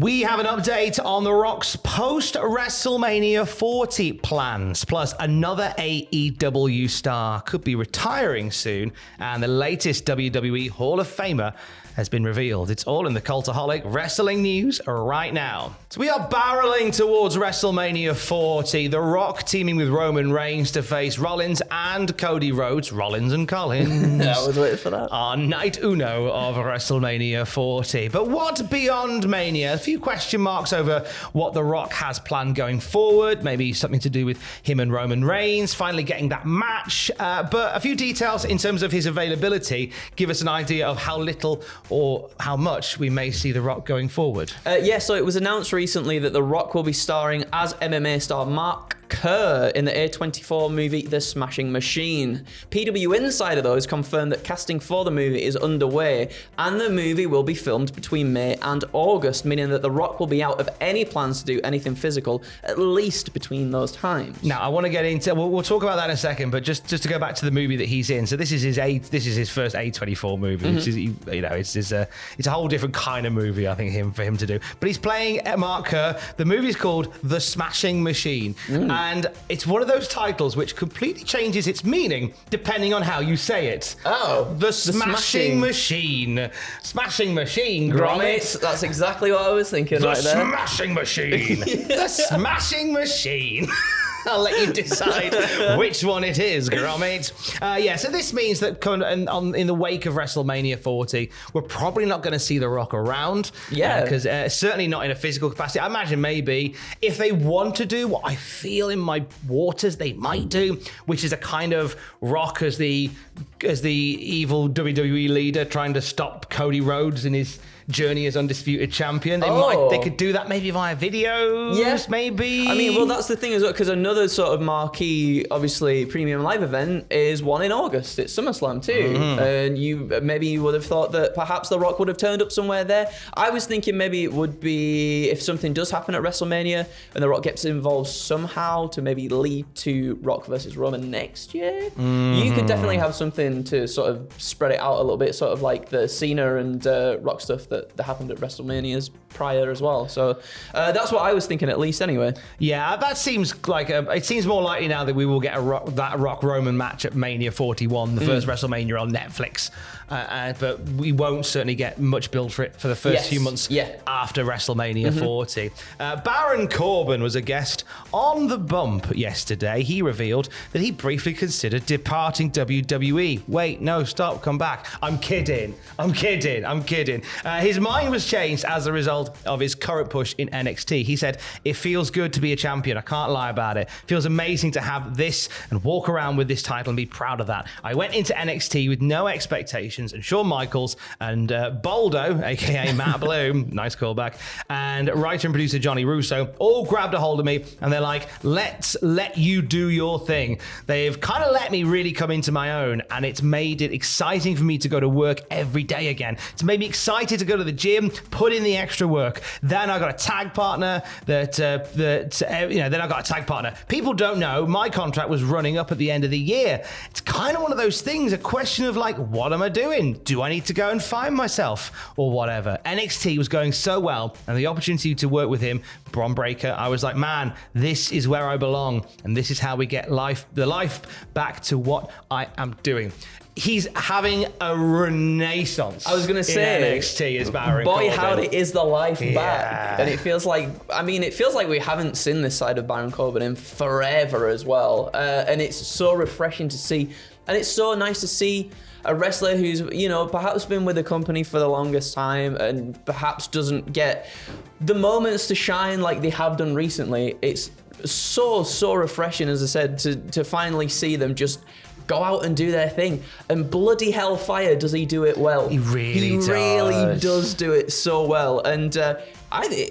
We have an update on The Rock's post-WrestleMania 40 plans, plus another AEW star could be retiring soon, and the latest WWE Hall of Famer has been revealed. It's all in the Cultaholic wrestling news right now. So we are barreling towards WrestleMania 40. The Rock teaming with Roman Reigns to face Rollins and Cody Rhodes, Rollins and Collins. I was waiting for that. On night uno of WrestleMania 40. But what beyond Mania? A few question marks over what The Rock has planned going forward. Maybe something to do with him and Roman Reigns finally getting that match. But a few details in terms of his availability give us an idea of how little or how much we may see The Rock going forward. So it was announced recently that The Rock will be starring as MMA star Mark Kerr in the A24 movie The Smashing Machine. PW Insider, though, has confirmed that casting for the movie is underway, and the movie will be filmed between May and August, meaning that The Rock will be out of any plans to do anything physical, at least between those times. Now, I want to get into, we'll talk about that in a second, but just to go back to the movie that he's in. So this is his first A24 movie. Mm-hmm. Which is, it's a whole different kind of movie, I think, for him to do. But he's playing Mark Kerr. The movie's called The Smashing Machine. And it's one of those titles which completely changes its meaning depending on how you say it. Oh. The Smashing Machine. Smashing Machine, Gromit. That's exactly what I was thinking right there. The Smashing Machine. The Smashing Machine. I'll let you decide which one it is, Gromit. So this means that in the wake of WrestleMania 40, we're probably not going to see The Rock around. Yeah. Because certainly not in a physical capacity. I imagine maybe if they want to do what I feel in my waters they might do, which is a kind of Rock as the evil WWE leader trying to stop Cody Rhodes in his journey as undisputed champion. They could do that maybe via videos, maybe. I mean, well, that's the thing as well, because another sort of marquee, obviously, premium live event is one in August. It's SummerSlam too. And you would have thought that perhaps The Rock would have turned up somewhere there. I was thinking maybe it would be if something does happen at WrestleMania and The Rock gets involved somehow to maybe lead to Rock versus Roman next year. You could definitely have something to sort of spread it out a little bit, sort of like the Cena and Rock stuff that happened at WrestleManias prior as well. So that's what I was thinking, at least, anyway. Yeah, that seems like it seems more likely now that we will get that Rock Roman match at Mania 41, the first WrestleMania on Netflix. But we won't certainly get much build for it for the first few months after WrestleMania 40. Baron Corbin was a guest on The Bump yesterday. He revealed that he briefly considered departing WWE. Wait, no, stop, come back. I'm kidding. His mind was changed as a result of his current push in NXT. He said, "It feels good to be a champion. I can't lie about it. Feels amazing to have this and walk around with this title and be proud of that. I went into NXT with no expectations, and Shawn Michaels and Boldo, aka Matt Bloom, nice callback, and writer and producer Johnny Russo all grabbed a hold of me, and they're like, let's let you do your thing. They've kind of let me really come into my own, and it's made it exciting for me to go to work every day again. It's made me excited to go to the gym, put in the extra work. Then I got a tag partner then I got a tag partner. People don't know my contract was running up at the end of the year. It's kind of one of those things, a question of like, what am I doing? Do I need to go and find myself or whatever? NXT was going so well, and the opportunity to work with him, Bron Breakker, I was like, man, this is where I belong, and this is how we get the life back to what I am doing." He's having a renaissance. I was going to say, NXT is Baron boy, Corbin. howdy, is the life back. And it feels like we haven't seen this side of Baron Corbin in forever as well. And it's so refreshing to see. And it's so nice to see a wrestler who's, perhaps been with the company for the longest time and perhaps doesn't get the moments to shine like they have done recently. It's so refreshing, as I said, to finally see them just go out and do their thing. And bloody hellfire does he do it well. He really does do it so well. And I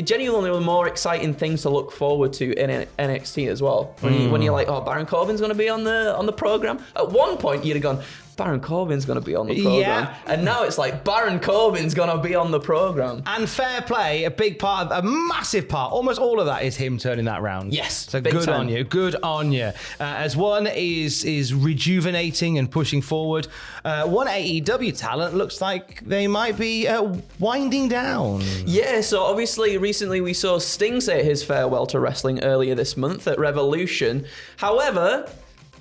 genuinely more exciting things to look forward to in NXT as well. When you're like, oh, Baron Corbin's going to be on the program. At one point, you'd have gone, Baron Corbin's going to be on the program. Yeah. And now it's like Baron Corbin's going to be on the program. And fair play, a big part, a massive part, almost all of that is him turning that round. Yes, So big good time. on you, good on you. As one is rejuvenating and pushing forward, one AEW talent looks like they might be winding down. Yeah, so obviously recently we saw Sting say his farewell to wrestling earlier this month at Revolution. However,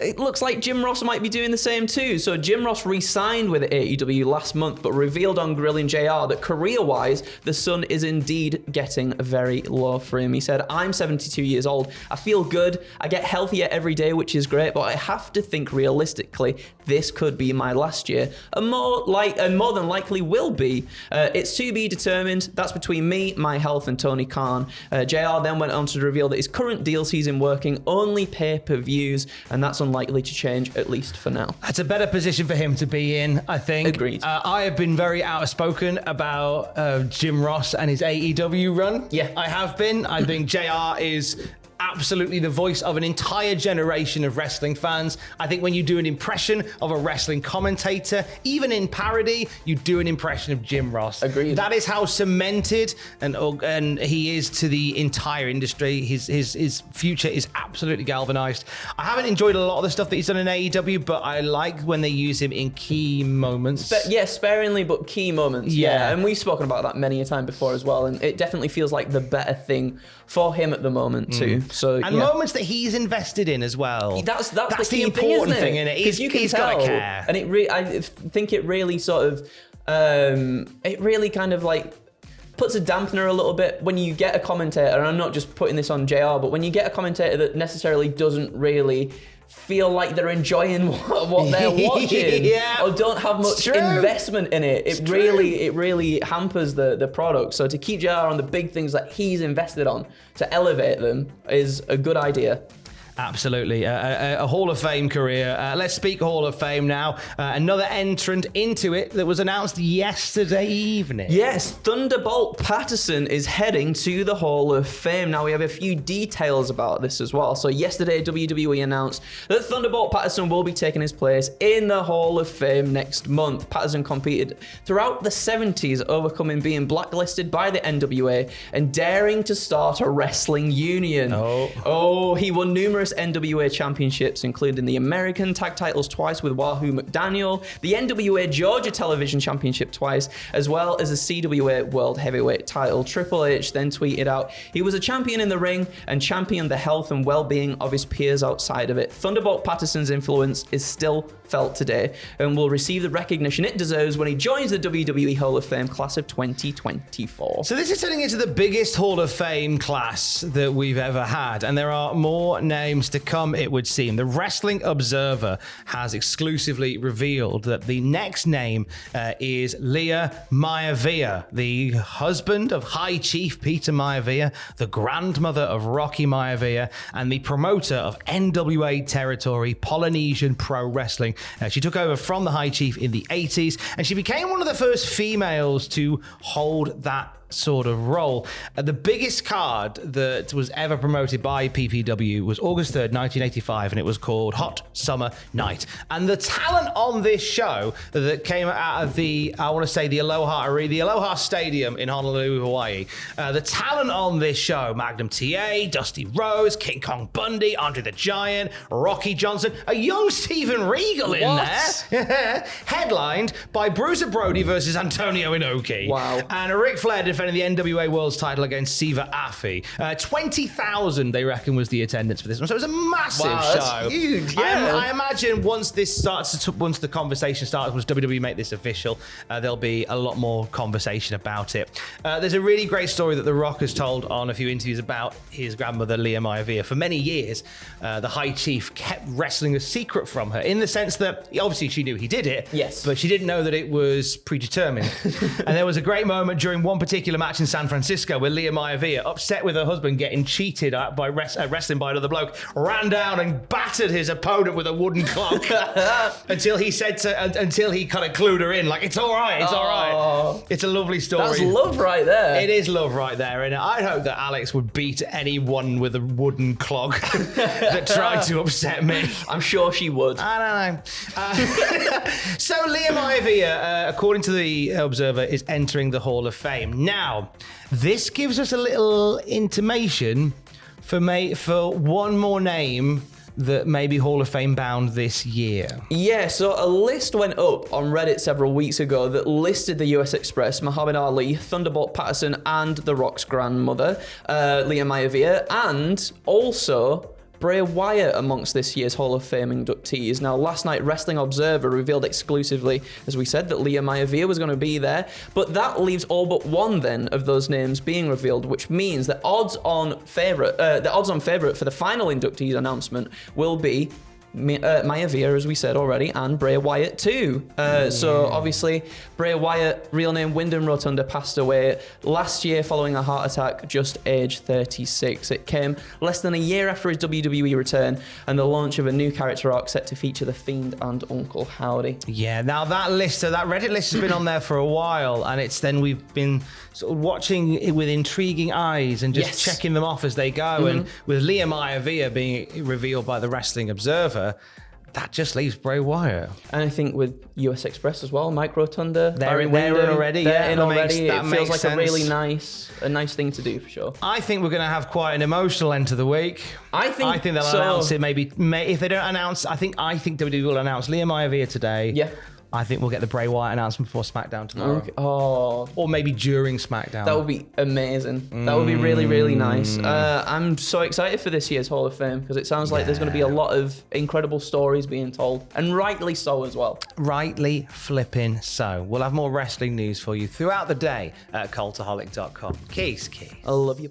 it looks like Jim Ross might be doing the same too. So Jim Ross re-signed with AEW last month, but revealed on Grilling JR that career-wise, the sun is indeed getting very low for him. He said, "I'm 72 years old. I feel good. I get healthier every day, which is great, but I have to think realistically, this could be my last year, and more than likely will be. It's to be determined. That's between me, my health, and Tony Khan." JR then went on to reveal that his current deals he's in working only pay-per-views, and that's unlikely to change, at least for now. That's a better position for him to be in, I think. Agreed. I have been very outspoken about Jim Ross and his AEW run. Yeah. I have been. I think JR is absolutely the voice of an entire generation of wrestling fans. I think when you do an impression of a wrestling commentator, even in parody, you do an impression of Jim Ross. Agreed. That is how cemented and he is to the entire industry. His future is absolutely galvanized. I haven't enjoyed a lot of the stuff that he's done in AEW, but I like when they use him in key moments. But yeah, sparingly, but key moments. Yeah. And we've spoken about that many a time before as well, and it definitely feels like the better thing for him at the moment too. So And moments that he's invested in as well. That's the the important thing, isn't isn't it? Because you can he's tell, got to care. and I think it really sort of, it really kind of like puts a dampener a little bit when you get a commentator, and I'm not just putting this on JR, but when you get a commentator that necessarily doesn't really feel like they're enjoying what they're watching, Yeah. or don't have much investment in it. It really hampers the product. So to keep JR on the big things that he's invested on, to elevate them, is a good idea. Absolutely. A Hall of Fame career. Let's speak Hall of Fame now. Another entrant into it that was announced yesterday evening. Yes, Thunderbolt Patterson is heading to the Hall of Fame. Now, we have a few details about this as well. So yesterday, WWE announced that Thunderbolt Patterson will be taking his place in the Hall of Fame next month. Patterson competed throughout the 70s, overcoming being blacklisted by the NWA and daring to start a wrestling union. He won numerous NWA championships, including the American tag titles twice with Wahoo McDaniel, the NWA Georgia Television Championship twice, as well as the CWA World Heavyweight title. Triple H then tweeted out, "He was a champion in the ring and championed the health and well-being of his peers outside of it. Thunderbolt Patterson's influence is still felt today and will receive the recognition it deserves when he joins the WWE Hall of Fame class of 2024. So this is turning into the biggest Hall of Fame class that we've ever had, and there are more names to come, it would seem. The Wrestling Observer has exclusively revealed that the next name is Leah Maivia, the husband of High Chief Peter Maivia, the grandmother of Rocky Maivia, and the promoter of NWA territory, Polynesian Pro Wrestling. She took over from the High Chief in the 80s, and she became one of the first females to hold that sort of role. The biggest card that was ever promoted by PPW was August 3rd, 1985, and it was called Hot Summer Night. And the talent on this show that came out of the Aloha Stadium in Honolulu, Hawaii, the talent on this show, Magnum TA, Dusty Rhodes, King Kong Bundy, Andre the Giant, Rocky Johnson, a young Steven Regal in there, headlined by Bruiser Brody versus Antonio Inoki. Wow. And Ric Flair defending the NWA World's title against Siva Afi. 20,000, they reckon, was the attendance for this one. So it was a massive show. That's huge, yeah. I imagine once the conversation starts, once WWE make this official, there'll be a lot more conversation about it. There's a really great story that The Rock has told on a few interviews about his grandmother, Leah Maivia. For many years, the High Chief kept wrestling a secret from her, in the sense that obviously she knew he did it, yes, but she didn't know that it was predetermined. And there was a great moment during one particular particular match in San Francisco where Leah Maivia, upset with her husband getting cheated at by wrestling by another bloke, ran down and battered his opponent with a wooden clock until he kind of clued her in, like, it's all right, it's all right. It's a lovely story. That's love right there. It is love right there, and I hope that Alex would beat anyone with a wooden clog that tried to upset me. I'm sure she would. I don't know. So Leah Maivia, according to the Observer, is entering the Hall of Fame. Now, this gives us a little intimation for one more name that may be Hall of Fame bound this year. Yeah, so a list went up on Reddit several weeks ago that listed the US Express, Muhammad Ali, Thunderbolt Patterson, and The Rock's grandmother, Leah Maivia, and also Bray Wyatt amongst this year's Hall of Fame inductees. Now, last night, Wrestling Observer revealed exclusively, as we said, that Leah Maivia was going to be there, but that leaves all but one then of those names being revealed, which means that the odds-on favourite for the final inductees announcement will be Maivia, as we said already, and Bray Wyatt too. So obviously, Bray Wyatt, real name Wyndham Rotunda, passed away last year following a heart attack, just aged 36. It came less than a year after his WWE return and the launch of a new character arc set to feature The Fiend and Uncle Howdy. Yeah, now that Reddit list has been on there for a while, and we've been sort of watching it with intriguing eyes and just checking them off as they go. And with Leah Maivia being revealed by the Wrestling Observer, that just leaves Bray Wyatt. And I think with US Express as well, Mike Rotunda, they're in already. It feels like a really nice thing to do for sure. I think we're going to have quite an emotional end to the week. I think they'll announce it. Maybe if they don't announce, I think WWE will announce Leah Maivia today. Yeah. I think we'll get the Bray Wyatt announcement before SmackDown tomorrow. Okay. Oh. Or maybe during SmackDown. That would be amazing. That would be really, really nice. I'm so excited for this year's Hall of Fame because it sounds like there's going to be a lot of incredible stories being told, and rightly so as well. Rightly flipping so. We'll have more wrestling news for you throughout the day at cultaholic.com. Keys. I love you.